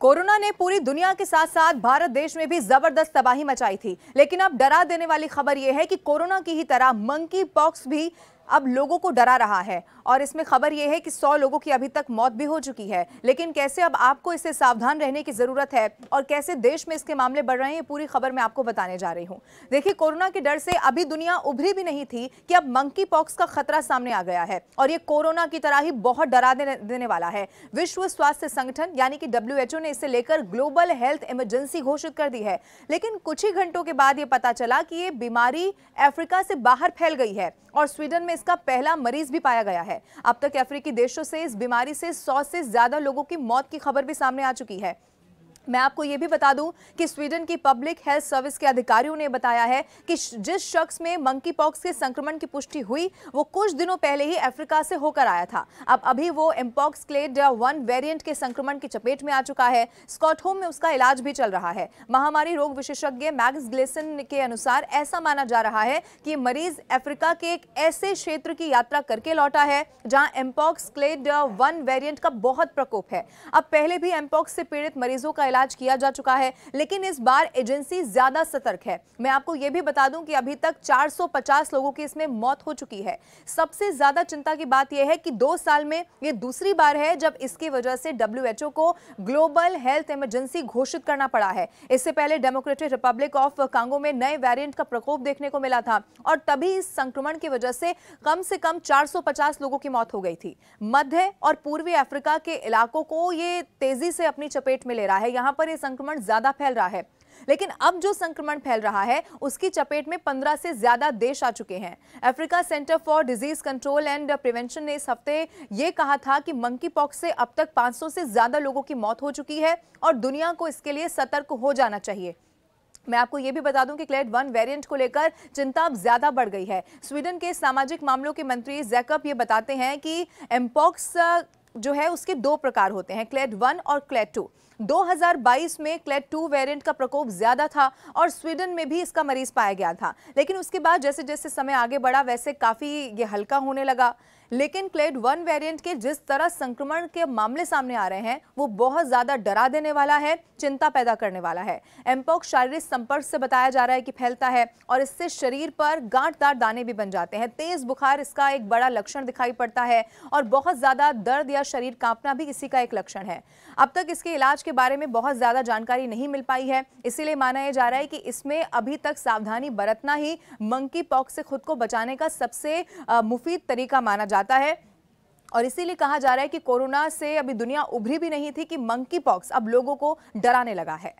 Corona ने पूरी दुनिया के साथ साथ भारत देश में भी जबरदस्त तबाही मचाई थी। लेकिन अब डरा देने वाली खबर यह है कि कोरोना की ही तरह मंकी पॉक्स भी अब लोगों को डरा रहा है। और इसमें खबर यह है कि 100 लोगों की अभी तक मौत भी हो चुकी है। लेकिन कैसे अब आपको इससे सावधान रहने की जरूरत है और कैसे देश में इसके मामले बढ़ रहे हैं, पूरी खबर मैं आपको बताने जा रही हूं। देखिए, कोरोना के डर से अभी दुनिया उभरी भी नहीं थी कि अब मंकी पॉक्स का खतरा सामने आ गया है और ये कोरोना की तरह ही बहुत डरा देने वाला है। विश्व स्वास्थ्य संगठन यानी कि WHO ने इसे लेकर ग्लोबल हेल्थ इमरजेंसी घोषित कर दी है। लेकिन कुछ ही घंटों के बाद ये पता चला कि ये बीमारी अफ्रीका से बाहर फैल गई है और स्वीडन में इसका पहला मरीज भी पाया गया है। अब तक अफ्रीकी देशों से इस बीमारी से 100 से ज्यादा लोगों की मौत की खबर भी सामने आ चुकी है। मैं आपको यह भी बता दूं कि स्वीडन की पब्लिक हेल्थ सर्विस के अधिकारियों ने बताया है कि जिस शख्स में मंकी पॉक्स के संक्रमण की पुष्टि हुई वो कुछ दिनों पहले ही अफ्रीका से होकर आया था। अब अभी वो एम्पॉक्स क्लेड 1 वेरिएंट के संक्रमण की चपेट में आ चुका है। स्कॉटहोम में उसका इलाज भी चल रहा है। महामारी रोग विशेषज्ञ मैग्स ग्लेसन के अनुसार ऐसा माना जा रहा है कि मरीज अफ्रीका के एक ऐसे क्षेत्र की यात्रा करके लौटा है जहां एम्पॉक्स क्लेड 1 वेरिएंट का बहुत प्रकोप है। अब पहले भी एम्पॉक्स से पीड़ित मरीजों का इलाज किया जा चुका है, लेकिन इस बार एजेंसी ज्यादा सतर्क है। मैं आपको यह भी बता दूं कि अभी तक 450 लोगों की इसमें मौत हो चुकी है। सबसे ज्यादा चिंता की बात यह है कि 2 साल में यह दूसरी बार है जब इसकी वजह से WHO को ग्लोबल हेल्थ इमरजेंसी घोषित करना पड़ा है। इससे पहले डेमोक्रेटिक रिपब्लिक ऑफ कांगो में नए वेरिएंट का प्रकोप देखने को मिला था और तभी इस संक्रमण की वजह से कम 450 लोगों की मौत हो गई थी। मध्य और पूर्वी अफ्रीका के इलाकों को यह तेजी से अपनी चपेट में ले रहा है। यहां पर यह संक्रमण ज्यादा फैल रहा है। लेकिन अब जो संक्रमण फैल रहा है उसकी चपेट में 15 से ज्यादा देश आ चुके हैं। Africa centre for disease control and prevention ने इस हफ्ते यह कहा था कि मंकी पॉक्स से अब तक 500 से ज्यादा लोगों की मौत हो चुकी है और दुनिया को इसके लिए सतर्क हो जाना चाहिए। मैं आपको यह भी बता दूं कि क्लेड 1 वेरिएंट को लेकर चिंता अब ज्यादा बढ़ गई है। स्वीडन के सामाजिक मामलों के मंत्री जैकब ये बताते हैं कि एम्पॉक्स जो है उसके 2 प्रकार होते हैं, क्लेड 1 और क्लेड 2। 2022 में क्लेड 2 वेरिएंट का प्रकोप ज्यादा था और स्वीडन में भी इसका मरीज पाया गया था। लेकिन उसके बाद जैसे जैसे समय आगे बढ़ा वैसे काफी ये हल्का होने लगा। लेकिन क्लेड 1 वेरिएंट के जिस तरह संक्रमण के मामले सामने आ रहे हैं वो बहुत ज्यादा डरा देने वाला है, चिंता पैदा करने वाला है। एम्पॉक्स शारीरिक संपर्क से बताया जा रहा है कि फैलता है और इससे शरीर पर गांठदार दाने भी बन जाते हैं। तेज बुखार इसका एक बड़ा लक्षण दिखाई पड़ता है और बहुत ज्यादा दर्द या शरीर कांपना भी इसी का एक लक्षण है। अब तक इसके इलाज के बारे में बहुत ज्यादा जानकारी नहीं मिल पाई है, इसीलिए माना यह जा रहा है कि इसमें अभी तक सावधानी बरतना ही मंकी पॉक्स से खुद को बचाने का सबसे मुफीद तरीका माना जाता है। और इसीलिए कहा जा रहा है कि कोरोना से अभी दुनिया उभरी भी नहीं थी कि मंकी पॉक्स अब लोगों को डराने लगा है।